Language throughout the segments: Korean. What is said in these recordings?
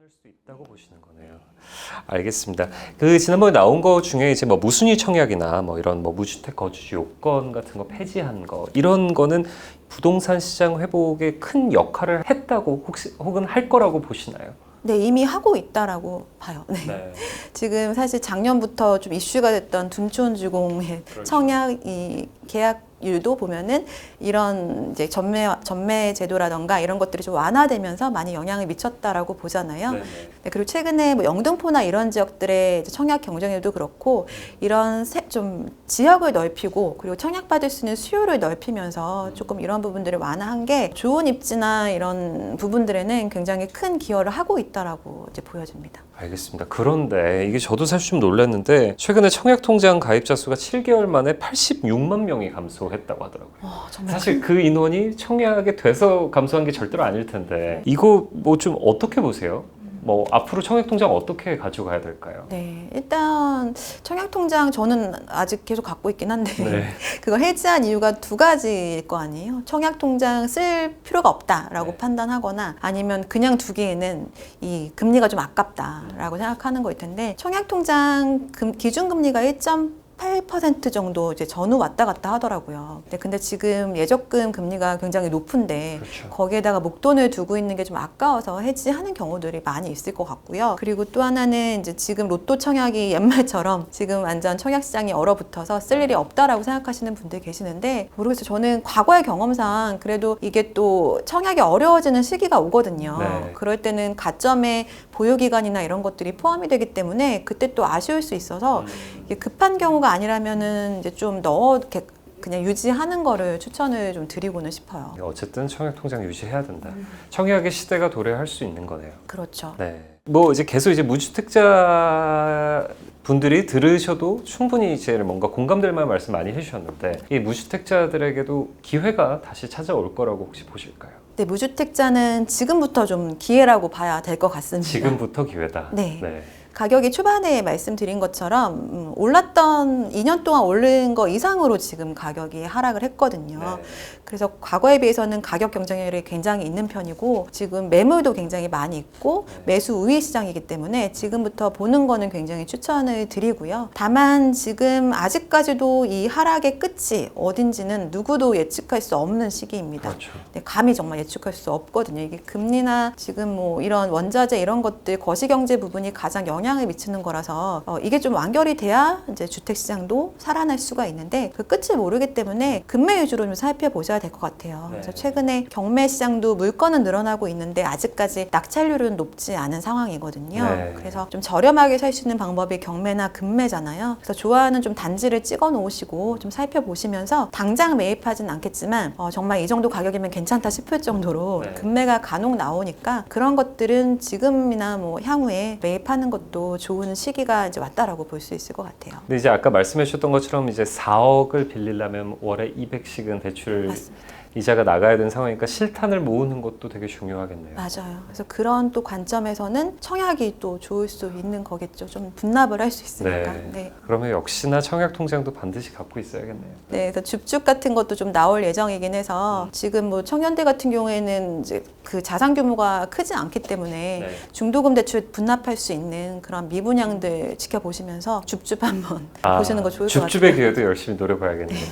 수도 있다고 보시는 거네요. 알겠습니다. 그 지난번에 나온 거 중에 이제 뭐 무순위 청약이나 뭐 이런 뭐 무주택 거주지 요건 같은 거 폐지한 거 이런 거는 부동산 시장 회복에 큰 역할을 했다고 혹은 할 거라고 보시나요? 네, 이미 하고 있다라고 봐요. 네. 네. 지금 사실 작년부터 좀 이슈가 됐던 둔촌주공의 그렇죠. 청약 이 계약률도 보면은 이런 이제 전매 제도라던가 이런 것들이 좀 완화되면서 많이 영향을 미쳤다라고 보잖아요. 네네. 네, 그리고 최근에 뭐 영등포나 이런 지역들의 이제 청약 경쟁률도 그렇고 이런 좀 지역을 넓히고 그리고 청약받을 수 있는 수요를 넓히면서 조금 이런 부분들을 완화한 게 좋은 입지나 이런 부분들에는 굉장히 큰 기여를 하고 있다라고 이제 보여집니다. 알겠습니다. 그런데 이게 저도 사실 좀 놀랐는데 최근에 청약통장 가입자 수가 7개월 만에 86만 명이 감소했다고 하더라고요. 정말 사실 그 인원이 청약에 돼서 감소한 게 절대로 아닐 텐데 이거 뭐 좀 어떻게 보세요? 뭐 앞으로 청약통장 어떻게 가져가야 될까요? 네, 일단 청약통장 저는 아직 계속 갖고 있긴 한데 네. 그걸 해지한 이유가 두 가지일 거 아니에요. 청약통장 쓸 필요가 없다라고 네. 판단하거나 아니면 그냥 두기에는 이 금리가 좀 아깝다라고 생각하는 거일 텐데 청약통장 기준금리가 1.8% 정도 이제 전후 왔다 갔다 하더라고요. 근데 지금 예적금 금리가 굉장히 높은데 그렇죠. 거기에다가 목돈을 두고 있는 게 좀 아까워서 해지하는 경우들이 많이 있을 것 같고요. 그리고 또 하나는 이제 지금 로또 청약이 옛말처럼 지금 완전 청약 시장이 얼어붙어서 쓸 일이 없다라고 생각하시는 분들 계시는데 모르겠어요. 저는 과거의 경험상 그래도 이게 또 청약이 어려워지는 시기가 오거든요. 네. 그럴 때는 가점의 보유기간이나 이런 것들이 포함이 되기 때문에 그때 또 아쉬울 수 있어서 이게 급한 경우가 아니라면은 이제 좀 이렇게 그냥 유지하는 거를 추천을 좀 드리고는 싶어요. 어쨌든 청약통장 유지해야 된다. 청약의 시대가 도래할 수 있는 거네요. 그렇죠. 네. 뭐 이제 계속 이제 무주택자 분들이 들으셔도 충분히 이제 뭔가 공감될 만한 말씀 많이 해주셨는데 이 무주택자들에게도 기회가 다시 찾아올 거라고 혹시 보실까요? 네, 무주택자는 지금부터 좀 기회라고 봐야 될 것 같습니다. 지금부터 기회다. 네. 가격이 초반에 말씀드린 것처럼 올랐던 2년 동안 오른 거 이상으로 지금 가격이 하락을 했거든요. 네. 그래서 과거에 비해서는 가격 경쟁률이 굉장히 있는 편이고 지금 매물도 굉장히 많이 있고 매수 우위 시장이기 때문에 지금부터 보는 거는 굉장히 추천을 드리고요. 다만 지금 아직까지도 이 하락의 끝이 어딘지는 누구도 예측할 수 없는 시기입니다. 그렇죠. 네, 감히 정말 예측할 수 없거든요. 이게 금리나 지금 뭐 이런 원자재 이런 것들 거시경제 부분이 가장 영향을 미치는 거라서 이게 좀 완결이 돼야 이제 주택 시장도 살아날 수가 있는데 그 끝을 모르기 때문에 금매 위주로 좀 살펴보셔야 될 것 같아요. 네. 그래서 최근에 경매 시장도 물건은 늘어나고 있는데 아직까지 낙찰률은 높지 않은 상황이거든요. 네. 그래서 좀 저렴하게 살 수 있는 방법이 경매나 금매잖아요. 그래서 좋아하는 좀 단지를 찍어 놓으시고 좀 살펴보시면서 당장 매입하진 않겠지만 정말 이 정도 가격이면 괜찮다 싶을 정도로 네. 금매가 간혹 나오니까 그런 것들은 지금이나 뭐 향후에 매입하는 것도 좋은 시기가 이제 왔다라고 볼 수 있을 것 같아요. 근데 이제 아까 말씀해 주셨던 것처럼 이제 4억을 빌리려면 월에 200씩은 대출 맞습니다. 이자가 나가야 되는 상황이니까 실탄을 모으는 것도 되게 중요하겠네요. 맞아요. 그래서 그런 또 관점에서는 청약이 또 좋을 수 있는 거겠죠. 좀 분납을 할 수 있으니까. 네. 네. 그러면 역시나 청약통장도 반드시 갖고 있어야겠네요. 네, 그래서 줍줍 같은 것도 좀 나올 예정이긴 해서 지금 뭐 청년들 같은 경우에는 이제 그 자산 규모가 크지 않기 때문에 네. 중도금 대출 분납할 수 있는 그런 미분양들 지켜보시면서 줍줍 한번 보시는 거 좋을 것 같아요. 줍줍의 기회도 열심히 노려봐야겠네요.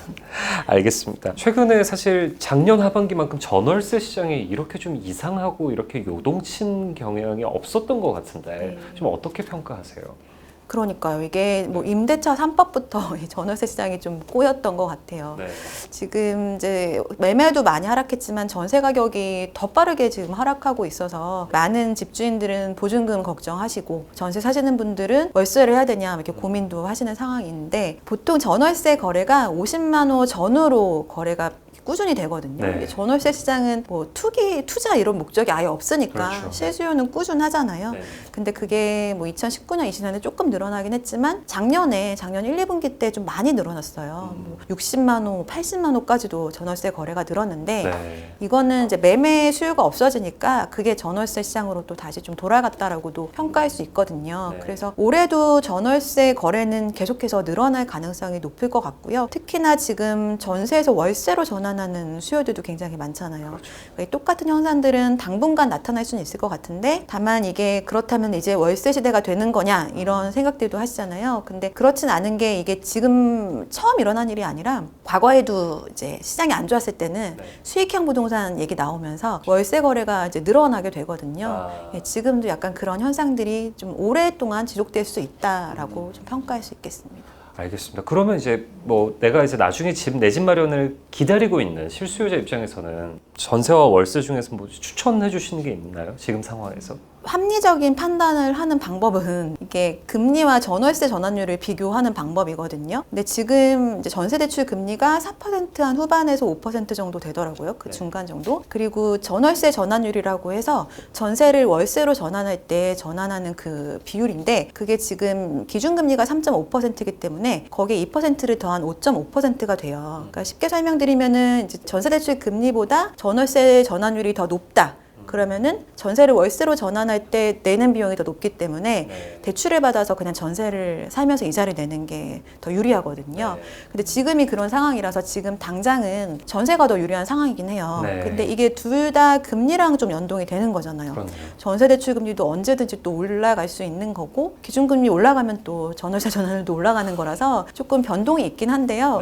알겠습니다. 최근에 사실 작년 하반기만큼 전월세 시장이 이렇게 좀 이상하고 이렇게 요동친 경향이 없었던 것 같은데 좀 어떻게 평가하세요? 그러니까요. 이게 뭐 임대차 3법부터 이 전월세 시장이 좀 꼬였던 것 같아요. 네. 지금 이제 매매도 많이 하락했지만 전세 가격이 더 빠르게 지금 하락하고 있어서 많은 집주인들은 보증금 걱정하시고 전세 사시는 분들은 월세를 해야 되냐 이렇게 고민도 하시는 상황인데 보통 전월세 거래가 50만 호 전후로 거래가 꾸준히 되거든요. 네. 전월세 시장은 뭐 투자 이런 목적이 아예 없으니까 그렇죠. 실수요는 꾸준하잖아요. 네. 근데 그게 뭐 2019년, 20년에 조금 늘어나긴 했지만 작년 1, 2분기 때 좀 많이 늘어났어요. 뭐 60만 호, 80만 호까지도 전월세 거래가 늘었는데 네. 이거는 이제 매매 수요가 없어지니까 그게 전월세 시장으로 또 다시 좀 돌아갔다라고도 평가할 수 있거든요. 네. 그래서 올해도 전월세 거래는 계속해서 늘어날 가능성이 높을 것 같고요. 특히나 지금 전세에서 월세로 전환 전환하는 수요들도 굉장히 많잖아요. 그러니까 똑같은 현상들은 당분간 나타날 수는 있을 것 같은데 다만 이게 그렇다면 이제 월세 시대가 되는 거냐 이런 생각들도 하시잖아요. 근데 그렇진 않은 게 이게 지금 처음 일어난 일이 아니라 과거에도 이제 시장이 안 좋았을 때는 수익형 부동산 얘기 나오면서 월세 거래가 이제 늘어나게 되거든요. 예, 지금도 약간 그런 현상들이 좀 오랫동안 지속될 수 있다라고 좀 평가할 수 있겠습니다. 알겠습니다. 그러면 이제 뭐 내가 이제 나중에 내 집 마련을 기다리고 있는 실수요자 입장에서는 전세와 월세 중에서 뭐 추천해 주시는 게 있나요? 지금 상황에서? 합리적인 판단을 하는 방법은 이게 금리와 전월세 전환율을 비교하는 방법이거든요. 근데 지금 이제 전세 대출 금리가 4% 한 후반에서 5% 정도 되더라고요. 그 중간 정도. 그리고 전월세 전환율이라고 해서 전세를 월세로 전환할 때 전환하는 그 비율인데 그게 지금 기준금리가 3.5%이기 때문에 거기에 2%를 더한 5.5%가 돼요. 그러니까 쉽게 설명드리면은 이제 전세 대출 금리보다 전월세 전환율이 더 높다. 그러면은 전세를 월세로 전환할 때 내는 비용이 더 높기 때문에 대출을 받아서 그냥 전세를 살면서 이자를 내는 게 더 유리하거든요. 근데 지금이 그런 상황이라서 지금 당장은 전세가 더 유리한 상황이긴 해요. 근데 이게 둘 다 금리랑 좀 연동이 되는 거잖아요. 전세 대출 금리도 언제든지 또 올라갈 수 있는 거고 기준금리 올라가면 또 전월세 전환율도 올라가는 거라서 조금 변동이 있긴 한데요.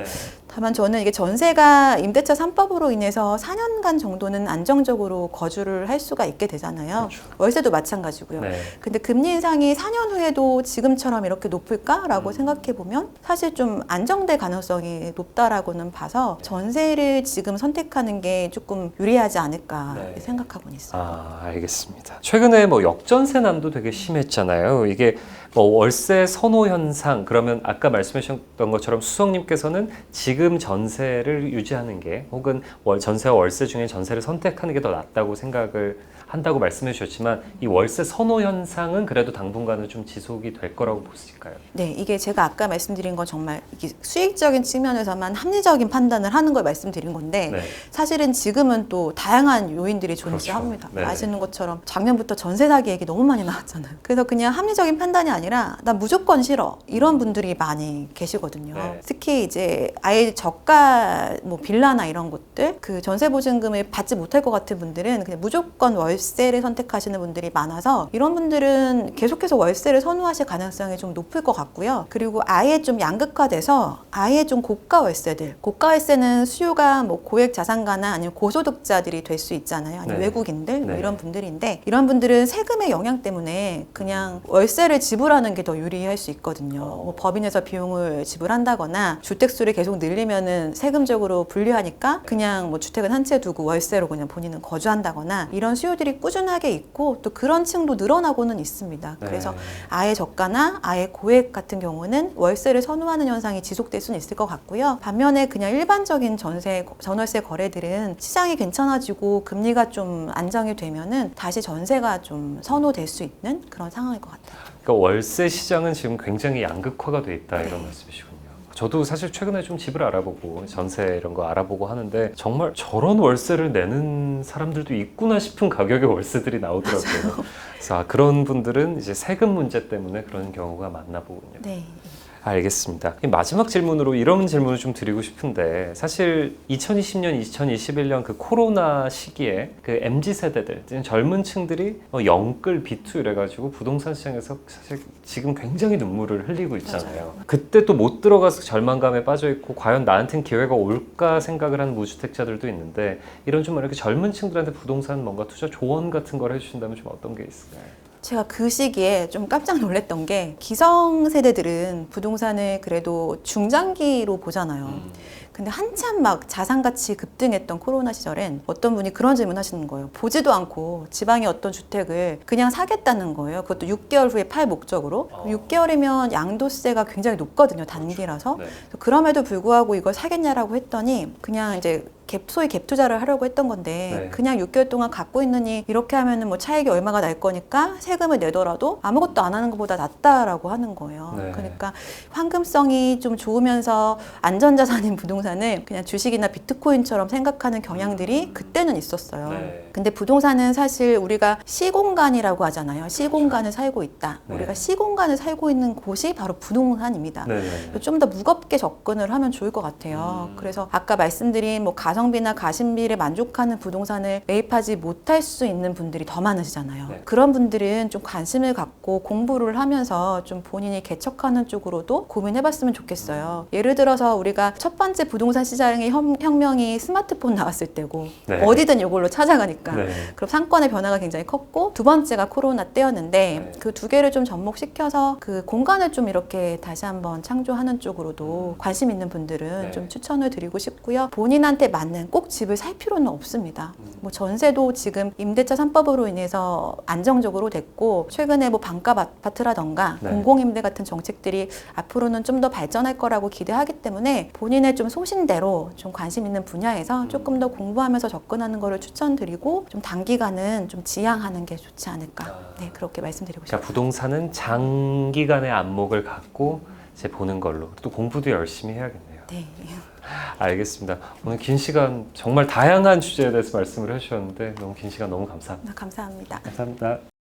다만 저는 이게 전세가 임대차 3법으로 인해서 4년간 정도는 안정적으로 거주를 할 수가 있게 되잖아요. 월세도 마찬가지고요. 근데 금리 인상이 4년 후에도 지금처럼 이렇게 높을까라고 생각해 보면 사실 좀 안정될 가능성이 높다라고는 봐서 전세를 지금 선택하는 게 조금 유리하지 않을까 생각하고는 있어요. 아, 알겠습니다. 최근에 뭐 역전세난도 되게 심했잖아요. 이게 뭐 월세 선호 현상 그러면 아까 말씀하셨던 것처럼 수석님께서는 지금 전세를 유지하는 게 혹은 전세와 월세 중에 전세를 선택하는 게 더 낫다고 생각을 한다고 말씀해 주셨지만 이 월세 선호 현상은 그래도 당분간은 좀 지속이 될 거라고 보실까요? 네, 이게 제가 아까 말씀드린 건 정말 이게 수익적인 측면에서만 합리적인 판단을 하는 걸 말씀드린 건데 사실은 지금은 또 다양한 요인들이 존재합니다. 아시는 것처럼 작년부터 전세 사기 얘기 너무 많이 나왔잖아요. 그래서 그냥 합리적인 판단이 아니라 나 무조건 싫어 이런 분들이 많이 계시거든요. 특히 이제 아예 저가 뭐 빌라나 이런 곳들 그 전세 보증금을 받지 못할 것 같은 분들은 그냥 무조건 월세를 선택하시는 분들이 많아서 이런 분들은 계속해서 월세를 선호하실 가능성이 좀 높을 것 같고요. 그리고 아예 좀 양극화돼서 아예 좀 고가 월세들 고가 월세는 수요가 뭐 고액 자산가나 아니면 고소득자들이 될 수 있잖아요. 아니면 외국인들 뭐 이런 분들인데 이런 분들은 세금의 영향 때문에 그냥 월세를 지불하는 게 더 유리할 수 있거든요. 뭐 법인에서 비용을 지불한다거나 주택수를 계속 늘리면은 세금적으로 불리하니까 그냥 뭐 주택은 한 채 두고 월세로 그냥 본인은 거주한다거나 이런 수요들이 꾸준하게 있고 또 그런 층도 늘어나고는 있습니다. 그래서 아예 저가나 아예 고액 같은 경우는 월세를 선호하는 현상이 지속될 수는 있을 것 같고요. 반면에 그냥 일반적인 전월세 거래들은 시장이 괜찮아지고 금리가 좀 안정이 되면은 다시 전세가 좀 선호될 수 있는 그런 상황일 것 같아요. 그러니까 월세 시장은 지금 굉장히 양극화가 돼 있다 이런 말씀이시군요. 저도 사실 최근에 좀 집을 알아보고 전세 이런 거 알아보고 하는데 정말 저런 월세를 내는 사람들도 있구나 싶은 가격의 월세들이 나오더라고요. 그래서 그런 분들은 이제 세금 문제 때문에 그런 경우가 많나 보군요. 네. 알겠습니다. 마지막 질문으로 이런 질문을 좀 드리고 싶은데 사실 2020년, 2021년 그 코로나 시기에 그 MZ세대들, 젊은 층들이 영끌 비투 이래가지고 부동산 시장에서 사실 지금 굉장히 눈물을 흘리고 있잖아요. 그때 또 못 들어가서 절망감에 빠져 있고 과연 나한텐 기회가 올까 생각을 하는 무주택자들도 있는데 이런 좀 이렇게 젊은 층들한테 부동산 뭔가 투자 조언 같은 걸 해주신다면 좀 어떤 게 있을까요? 제가 그 시기에 좀 깜짝 놀랐던 게 기성세대들은 부동산을 그래도 중장기로 보잖아요. 근데 한참 막 자산가치 급등했던 코로나 시절엔 어떤 분이 그런 질문 하시는 거예요. 보지도 않고 지방의 어떤 주택을 그냥 사겠다는 거예요. 그것도 6개월 후에 팔 목적으로. 6개월이면 양도세가 굉장히 높거든요. 단기라서. 그럼에도 불구하고 이걸 사겠냐라고 했더니 그냥 이제 소위 갭 투자를 하려고 했던 건데 그냥 6개월 동안 갖고 있느니 이렇게 하면은 뭐 차익이 얼마가 날 거니까 세금을 내더라도 아무것도 안 하는 것보다 낫다라고 하는 거예요. 그러니까 황금성이 좀 좋으면서 안전자산인 부동산을 그냥 주식이나 비트코인처럼 생각하는 경향들이 그때는 있었어요. 근데 부동산은 사실 우리가 시공간이라고 하잖아요. 시공간을 살고 있다. 우리가 시공간을 살고 있는 곳이 바로 부동산입니다. 좀 더 무겁게 접근을 하면 좋을 것 같아요. 그래서 아까 말씀드린 뭐 가성비나 가심비를 만족하는 부동산을 매입하지 못할 수 있는 분들이 더 많으시잖아요. 네. 그런 분들은 좀 관심을 갖고 공부를 하면서 좀 본인이 개척하는 쪽으로도 고민해봤으면 좋겠어요. 예를 들어서 우리가 첫 번째 부동산 시장의 혁명이 스마트폰 나왔을 때고 네. 어디든 이걸로 찾아가니까 네. 그럼 상권의 변화가 굉장히 컸고 두 번째가 코로나 때였는데 네. 그 두 개를 좀 접목시켜서 그 공간을 좀 이렇게 다시 한번 창조하는 쪽으로도 관심 있는 분들은 네. 좀 추천을 드리고 싶고요. 본인한테 맞는 꼭 집을 살 필요는 없습니다. 뭐 전세도 지금 임대차 3법으로 인해서 안정적으로 됐고 최근에 뭐 반값 아파트라던가 네. 공공임대 같은 정책들이 앞으로는 좀 더 발전할 거라고 기대하기 때문에 본인의 좀 소신대로 좀 관심 있는 분야에서 조금 더 공부하면서 접근하는 거를 추천드리고 좀 단기간은 좀 지양하는 게 좋지 않을까. 네, 그렇게 말씀드리고 싶습니다. 그러니까 부동산은 장기간의 안목을 갖고 이제 보는 걸로 또 공부도 열심히 해야겠네요. 네. 알겠습니다. 오늘 긴 시간 정말 다양한 주제에 대해서 말씀을 해주셨는데 너무 긴 시간 너무 감사합니다. 감사합니다. 감사합니다.